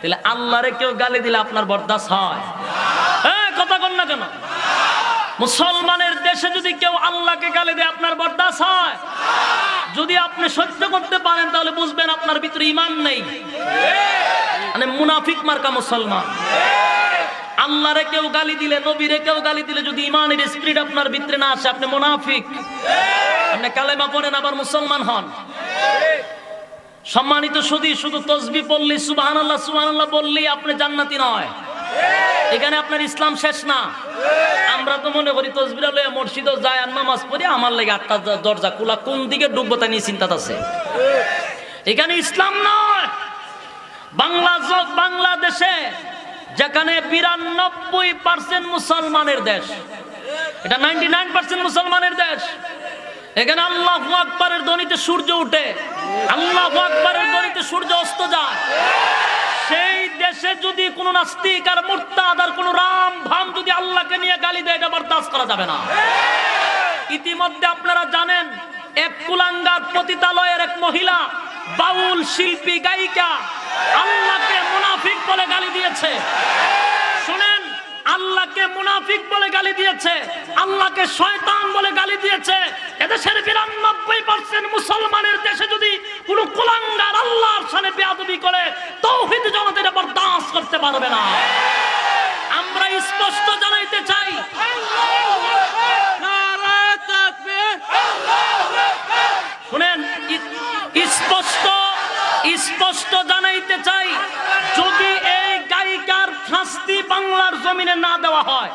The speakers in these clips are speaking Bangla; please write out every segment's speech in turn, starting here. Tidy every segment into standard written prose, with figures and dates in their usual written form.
তাহলে আল্লাহরে কেউ গালি দিলে আপনার বরদাস্ত হয়? হ্যাঁ, কথা বল না কেন? মুসলমানের দেশে যদি কেউ আল্লাহকে গালি দেয় আপনার বরদাস্ত হয়? যদি আপনি সহ্য করতে পারেন তাহলে বুঝবেন আপনার ভিতরে ঈমান নেই, মানে মুনাফিক মার্কা মুসলমান। আল্লাহরে কেউ গালি দিলে, নবীরে কেউ গালি দিলে যদি ঈমানের স্পিরিট আপনার ভিতরে না আসে, আপনি মুনাফিক। আপনি কালেমা পড়েন আবার মুসলমান হন। সম্মানিত সুধী, শুধু তাসবিহ পড়লি, সুবহানাল্লাহ সুবহানাল্লাহ বললি আপনি জান্নাতি নয়। এখানে আপনার ইসলাম শেষ না। আমরা তো মনে করি তাসবিহ লয়ে মসজিদে যায় আর নামাজ পড়ি, আমার লাগে আটটা দরজা খোলা, কোন দিকে ঢুকবো তা নিয়ে চিন্তা আছে। এখানে ইসলাম নয়। বাংলাদেশে যেখানে 92% মুসলমানের দেশ, এটা 99% মুসলমানের দেশ, এখানে আল্লাহু আকবারের ধ্বনিতে সূর্য ওঠে, আল্লাহু আকবারের ধ্বনিতে সূর্য অস্ত যায়। সেই দেশে যদি কোনো নাস্তিক আর মুরতাদ আর কোনো রাম ভাম যদি আল্লাহকে নিয়ে গালি দেয়, এটা বরদাস্ত করা যাবে না। ইতিমধ্যে আপনারা জানেন, এক কুলাঙ্গার পতিতালয়ের এক মহিলা বাউল শিল্পী গায়িকা আল্লাহকে মুনাফিক বলে গালি দিয়েছে। শুনেন, আল্লাহকে মুনাফিক বলে গালি দিয়েছে, আল্লাহকে শয়তান বলে গালি দিয়েছে। এদেশের 92% মুসলমানের দেশে যদি কোন কুলাঙ্গার আল্লাহর শানে বেয়াদবি করে, তাওহীদ জনতা এটা বরদাস্ত করতে পারবে না। আমরা স্পষ্ট জানাইতে চাই, শুনেন, স্পষ্ট জানাইতে চাই, যদি এই গায়িকার শাস্তি বাংলার জমিনে না দেওয়া হয়,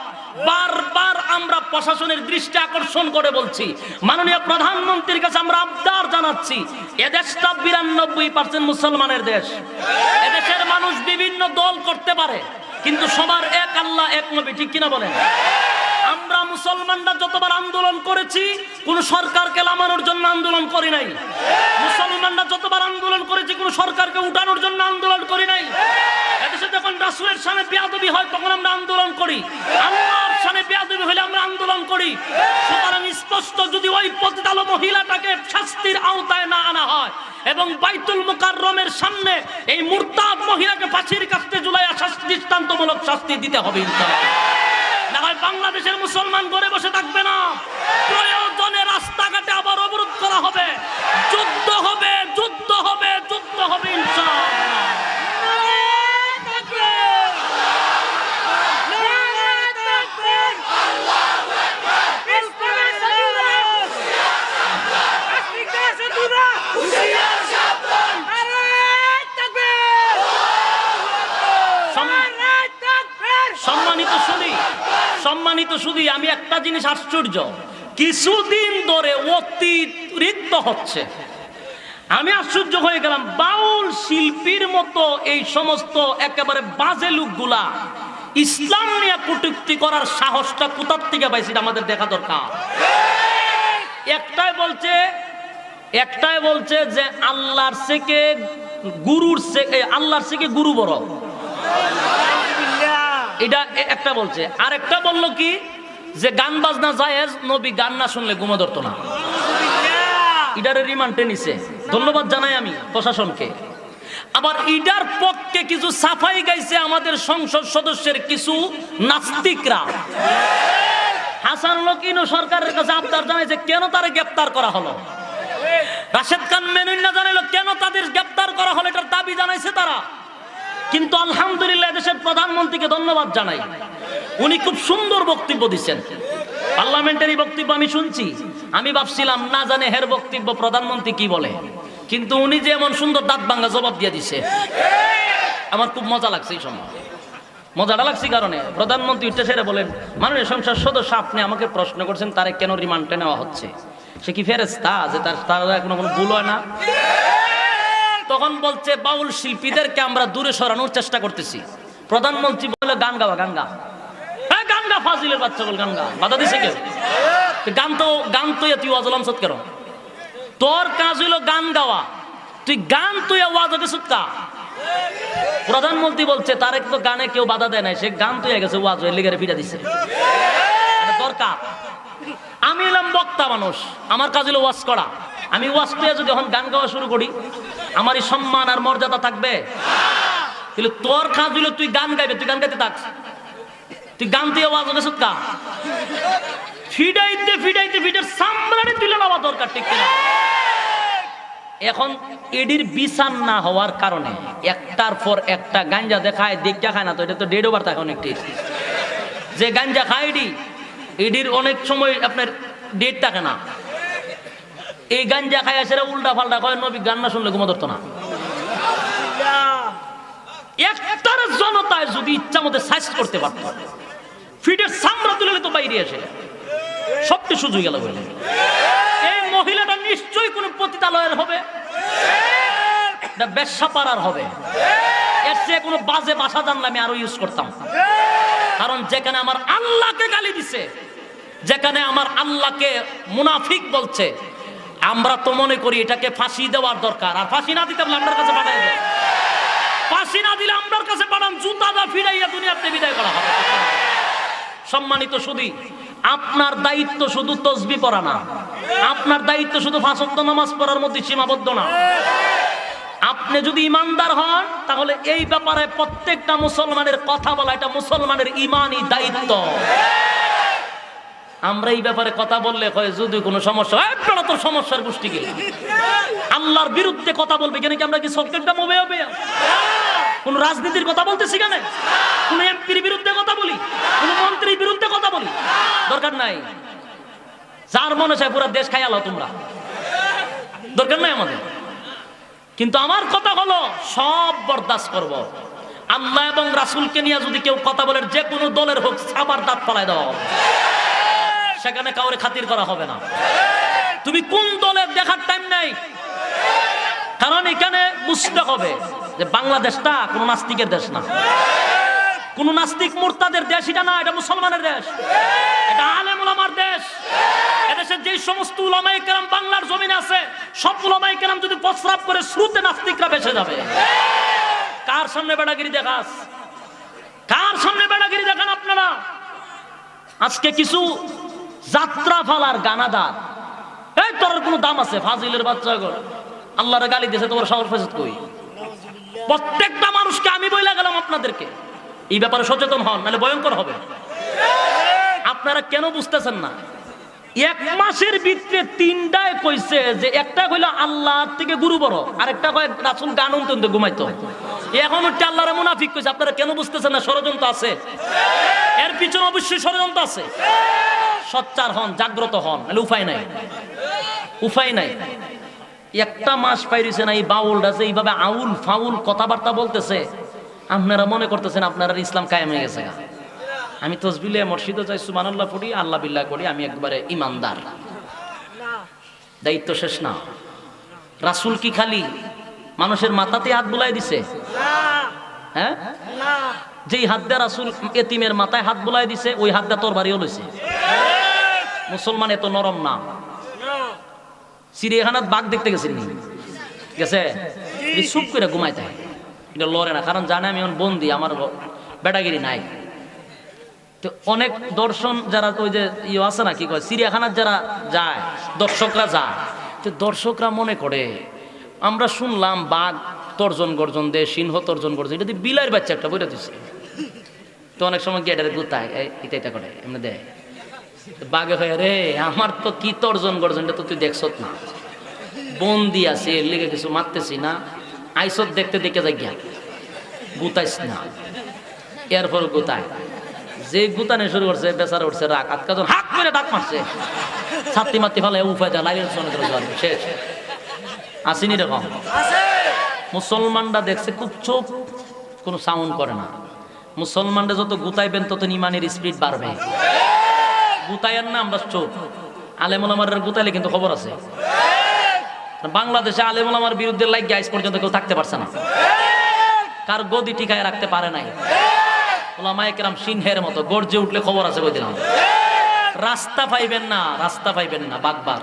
বারবার আমরা প্রশাসনের দৃষ্টি আকর্ষণ করে বলছি, মাননীয় প্রধানমন্ত্রীর কাছে আমরা আবদার জানাচ্ছি, এদেশটা 92% মুসলমানের দেশ। এদেশের মানুষ বিভিন্ন দল করতে পারে, কিন্তু সবার এক আল্লাহ, এক নবী, ঠিক কিনা বলেন? আমরা মুসলমানরা যতবার আন্দোলন করেছি, কোন সরকারকে নামানোর জন্য আন্দোলন করি নাই। মুসলমানরা যতবার আন্দোলন করেছি, কোন সরকারকে উঠানোর জন্য আন্দোলন করি নাই। এদেশে যখন রাসূলের শানে বেয়াদবি হয় তখন আমরা আন্দোলন করি, আল্লাহর শানে বেয়াদবি হলে আমরা আন্দোলন করি। সুতরাং স্পষ্ট, যদি ওই পতিতাল মহিলাটাকে শাস্তির আওতায় না আনা হয় এবং বাইতুল মুকাররমের সামনে এই মুরতাদ মহিলাকে ফাঁসির কাস্তে ঝুলাইয়া দৃষ্টান্তমূলক শাস্তি দিতে হবে ইনশাআল্লাহ। না হয় বাংলাদেশের মুসলমান ঘরে বসে থাকবে না, প্রয়োজনে রাস্তাঘাটে আবার অবরোধ করা হবে, যুদ্ধ হবে, যুদ্ধ হবে, যুদ্ধ হবে ইনশাআল্লাহ। সম্মানিত শুধু আমি একটা জিনিস আশ্চর্য, কিছুদিন ধরে অতিরিক্ত হচ্ছে, আমি আশ্চর্য হয়ে গেলাম। বাউল শিল্পীর মতো এই সমস্ত একেবারে বাজে লোকগুলা ইসলাম নিয়ে কটূক্তি করার সাহসটা কোথার থেকে পাইছে, আমাদের দেখা দরকার। একটাই বলছে যে আল্লাহর থেকে গুরু বড়, এটা একটা বলছে। আর একটা বললো কি, যে গান বাজনা জায়েজ, নবী গান না শুনলে ঘুম ধরতো না। ইডারে রিমান্ডে নিছে, ধন্যবাদ জানাই আমি প্রশাসনকে। আবার ইডার পক্ষে কিছু সাফাই গাইছে আমাদের সংসদ সদস্যের কিছু নাস্তিকরা। হাসান লকিনো সরকারের কাছে আবদার জানাইছে কেন তারে গ্রেফতার করা হলো। রাশেদ খান মেনুন্না জানাইলো কেন তাদের গ্রেফতার করা হলো, এটার দাবি জানাইছে তারা। কিন্তু আলহামদুলিল্লাহ দেশের প্রধানমন্ত্রীকে ধন্যবাদ জানাই, উনি খুব সুন্দর বক্তব্য দিচ্ছেন। পার্লামেন্টারি বক্তব্য আমি শুনছি, আমি ভাবছিলাম না জানে হের বক্তব্য প্রধানমন্ত্রী কি বলে, কিন্তু উনি যে এমন সুন্দর দাঁত ভাঙা জবাব দিয়ে দিছে, আমার খুব মজা লাগছে। এই সময় মজাটা লাগছে কারণে প্রধানমন্ত্রী উঠে সেরে বলেন, মাননীয় সংসদ সদস্য আপনি আমাকে প্রশ্ন করছেন তারে কেন রিমান্ডে নেওয়া হচ্ছে, সে কি ফেরেশতা যে তার এখনো কোনো ভুল হয় না? তখন বলছে বাউল শিল্পীদেরকে আমরা দূরে সরানোর চেষ্টা করতেছি। প্রধানমন্ত্রী বলে গান গাওয়া, গান গা, হ্যাঁ গান গা, ফাজিলের বাচ্চা বল গান গা, বাধা দিছে কেউ? গান তুই ওয়াজলাম সৎ কেন? তোর কাজ হইলো গান গাওয়া, তুই গান তুই ওয়াজ গেছত কা? প্রধানমন্ত্রী বলছে তার তো গানে কেউ বাধা দেয় নাই, সে গান তুই গেছে, ওয়াজ হয়ে লিগারে ফিরা দিছে দরকার। আমি এলাম বক্তা মানুষ, আমার কাজ হলো ওয়াজ করা। আমি ওয়াজ পেয়ে যদি এখন গান গাওয়া শুরু করি, আমার এই সম্মান আর মর্যাদা থাকবে? তাহলে তোর কাজ হইলো তুই গান গাইবে, তুই গান গাইতে থাক, তুই গান দিয়ে আওয়াজ গেছ কা ফিডাইতে ফিডাইতে ফিডার সামরানি তুলে নেওয়া দরকার, ঠিক কিনা? এখন এডির বিচার না হওয়ার কারণে একটার পর একটা গাঞ্জা দেখায়, দেখা খায় না, তো এটা তো ডেড ওভার থাকে অনেকটি। যে গাঞ্জা খায় এডির অনেক সময় আপনার ডেট থাকে না। এই গাঞ্জা খায় সেটা উল্টা পাল্টা কয়, নবী গান না শুনলে ঘুমা ধরতো না। একটার জনতায় যদি ইচ্ছা মতো সাইজ করতে পারত, ফিটের সামরা তুলে তো বাইরে আসে সবটি সুযোগ গেল বলে। এই মহিলাটা নিশ্চয়ই কোন পতিতালয়ের হবে, ব্যবসা পাড়ার হবে। এর চেয়ে কোনো বাজে ভাষা জানলে আমি আরো ইউজ করতাম। কারণ যেখানে আমার আল্লাহকে গালি দিছে, যেখানে আমার আল্লাহকে মুনাফিক বলছে, আমরা তো মনে করি এটাকে ফাঁসি দেওয়ার দরকার। আর ফাঁসি না দিতে বলে আমার কাছে পাঠাই দেয়, ফাঁসি না দিলে আমার কাছে পাঠান, জুতা দা ফিরাইয়া দুনিয়াতে বিদায় করা হবে। সম্মানিত শুধু আপনার দায়িত্ব শুধু তসবি পড়া না, আপনার দায়িত্ব শুধু পাঁচ ওয়াক্ত নামাজ পড়ার মধ্যে সীমাবদ্ধ না। আপনি যদি ইমানদার হন তাহলে এই ব্যাপারে প্রত্যেকটা মুসলমানের কথা বলা এটা মুসলমানের ইমানি দায়িত্ব। আমরা এই ব্যাপারে কথা বললে যদি কোনো সমস্যা হয়, আপনারা তো সমস্যার গোষ্ঠী গেলে আল্লাহর বিরুদ্ধে কথা বলবে কেন? কি আমরা কি সরকারটা মোবে হবে? কোন রাজনীতির কথা বলতেছি কেন? কোন এমপির বিরুদ্ধে কথা বলি, কোন মন্ত্রীর বিরুদ্ধে কথা বলি? দরকার নাই। যার মনে চায় পুরো দেশ খাই আলো তোমরা, দরকার নাই আমাদের। কিন্তু আমার কথা হলো সব বরদাস্ত করব। আল্লাহ এবং রাসূলকে নিয়ে যদি কেউ কথা বলে, যে কোনো দলের হোক, সাবার দাঁত ফেলায় দেওয়া হবে, সেখানে কাউরে খাতির করা হবে না। তুমি কোন দলের দেখার টাইম নাই, কারণ এখানে বুঝতে হবে যে বাংলাদেশটা কোন নাস্তিকের দেশ না, কোন নাস্তিক মুরতাদের দেশ এটা না, এটা মুসলমানের দেশ, এটা আলেম ওলামার দেশ। এদেশের যে সমস্ত উলামায়ে কেরাম বাংলার জমিনে আছে, সব উলামায়ে কেরাম যদি প্রস্রাব করে শ্রুতে নাস্তিকরা ভেসে যাবে। কার সামনে বেড়াগিরি দেখাস? কার সামনে বেড়াগিরি দেখান আপনারা? আজকে কিছু যাত্রা ফালার গানাদার, এই তোর কোনো দাম আছে? ফাজিলের বাচ্চা গো, আল্লাহর গালি দিয়েছে, তোমার সাহস পেয়েছে কই? প্রত্যেকটা মানুষকে আমি বইলা গেলাম আপনাদেরকে এই ব্যাপারে সচেতন হন, নাহলে ভয়ঙ্কর হবে। আপনারা কেন বুঝতেছেন না? এক মাসের ভিতরে তিনটায় কইছে যে একটা কইলো আল্লাহ থেকে গুরু বড়, আর একটা কয় রাসূল গান শুনতে ঘুমাইতো। এখন হচ্ছে আল্লাহর মুনাফিক কইছে। আপনারা কেন বুঝতেছেন না? ষড়যন্ত্র আছে, এর পিছনে অবশ্যই ষড়যন্ত্র আছে। সচ্চার হন, জাগ্রত হন, নাহলে উপায় নাই, উপায় নাই। একটা মাস পাইছে না এই বাউলটা যে এইভাবে আউল ফাউল কথাবার্তা বলতেছে, আপনারা মনে করতেছেন আপনারা ইসলাম কায়েম হয়ে গেছে। আমি তসবিলে মসজিদে যাই, সুবহানাল্লাহ পড়ি, আল্লাহ বিল্লাহ করি, আমি একবারে ইমানদার। দায়িত্ব শেষ না। রাসূল কি খালি মানুষের মাথাতে হাত বুলাই দিছে? হ্যাঁ, যেই হাত দিয়ে রাসূল এতিমের মাথায় হাত বুলাই দিছে, ওই হাত দিয়ে তোর বাড়িও লইছে। মুসলমান এত নরম না। চিড়িয়াখানাত বাঘ দেখতে গেছেন নি? গেছে? চুপ করে ঘুমাই থাকে, এটা লড়ে না, কারণ জানে আমি এখন বন্দি, আমার বেটাগিরি নাই। তো অনেক দর্শন যারা ওই যে ইয়ে আছে না, কি কয়, চিড়িয়াখানার যারা যায়, দর্শকরা যায়, তো দর্শকরা মনে করে আমরা শুনলাম বাঘ তর্জন গর্জন দে, সিংহ তর্জন গর্জন, এটা দিয়ে বিলাইয়ের বাচ্চা একটা বইটা দিচ্ছে। তো অনেক সময় গিয়ে এটা গুতায়, এটা এটা করে এমনি দেয়। বাঘে হয়ে রে আমার তো কি তর্জন গর্জন, এটা তো তুই দেখছত না, বন্দি আছে, এর লিগে কিছু মারতেছি না, আইসত দেখতে দেখে যাই গিয়া গুতাইস না। এরপর গুতায়, যে গুতানে শুরু করছে বেচারা উঠছে রাগ, আটকাজন হাত করে ডাক মারছে, ছাত্রী মাতৃ ফেলে উপায় দেয়, লাইলের শেষ। আসেনি এরকম? মুসলমানরা দেখছে খুব চোখ, কোনো সাউন্ড করে না। মুসলমানরা যত গুতাইবেন তত ইমানের স্পিড বাড়বে। গুতাইয়ের না আমরা চোখ। আলেম ওলামার গুতাইলে কিন্তু খবর আছে। বাংলাদেশে আলেম ওলামার বিরুদ্ধে লাগিয়ে আজ পর্যন্ত কেউ থাকতে পারছে না, কার গদি টিকায় রাখতে পারে নাই। ওলামায়ে কেরাম সিংহের মতো গর্জে উঠলে খবর আছে বই দিলাম। রাস্তা পাইবেন না, রাস্তা পাইবেন না বাগবার।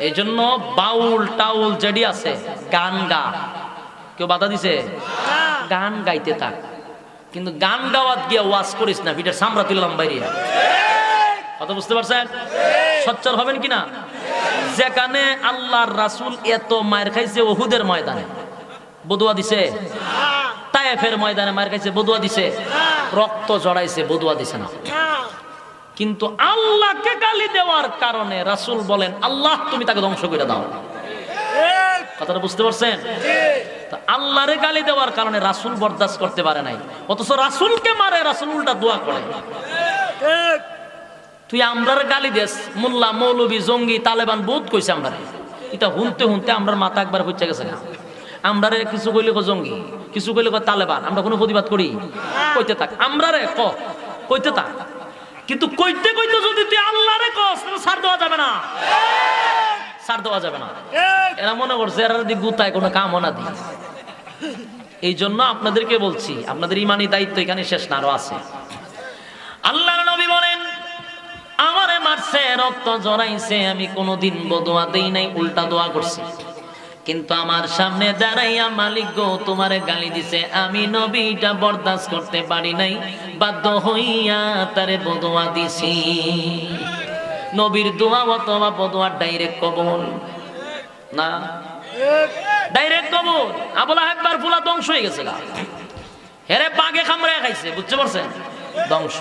এই জন্য বাউল টাউল যেডি আছে, গান গা, কেউ বাধা দিছে? গান গাইতে থাক, কিন্তু গান গাওয়াত গিয়ে ওয়াজ করিস না, পিঠের সামরা তুললাম বাইরে। কথা বুঝতে পারছেন? সচ্চর হবেন কিনা? যেখানে আল্লাহর রাসূল এত মায়ের খাইছে উহুদের ময়দানে, বদুয়া দিছে, তায়েফের ময়দানে মার খাইছে, বদুয়া দিছে, রক্ত জড়াইছে, বদুয়া দিছে না। কিন্তু আল্লাহকে গালি দেওয়ার কারণে রাসূল বলেন, আল্লাহ তুমি তাকে ধ্বংস করে দাও। কথাটা বুঝতে পারছেন? আল্লাহরে গালি দেওয়ার কারণে রাসূল বরদাস্ত করতে পারে নাই, অথচ রাসূলকে মারে, রাসূল উল্টা দোয়া করে। তুই আমরার গালি দেস, মোল্লা মৌলবী জঙ্গি তালেবান বহুত কইছে আমরা, এটা হুনতে হুনতে আমরার মাথা একবার হচ্ছে গেছে না। আমরা কিছু কইলে জঙ্গি, কিছু কইলে তালেবান, আমরা কোনো প্রতিবাদ করি? কইতে থাক, আমরা রে কইতে থাক, কিন্তু কইতে কইতে যদি তুই আল্লাহরে কস, ছাড় দেওয়া যাবে না, ছাড় দেওয়া যাবে না। এরা মনে করছে এরা যদি গুতায় কোনো কাম না দিই। এই জন্য আপনাদেরকে বলছি, আপনাদের ইমানি দায়িত্ব এখানে শেষ না, আরো আছে। আল্লাহর নবী বলেন, আমারে মারছে, রক্ত জড়াইছে, আমি কোনোদিন বদুয়া দেই নাই, উল্টা দোয়া করছি। কিন্তু আমার সামনে দাঁড়াইয়া মালিক গো তোমারে গালি দিছে, আমি নবীটা বরদাস্ত করতে পারি নাই, বাধ্য হইয়া তারে বদুয়া দিছি। নবীর দোয়া অথবা বদুয়া ডাইরেক্ট কবুল না, ডাইরেক্ট কবুল। আবু লাহাব একবার পুরা ধ্বংস হয়ে গেছে, হেরে বাঘে কামড়ায় খাইছে, বুঝতে পারছেন? ধ্বংস।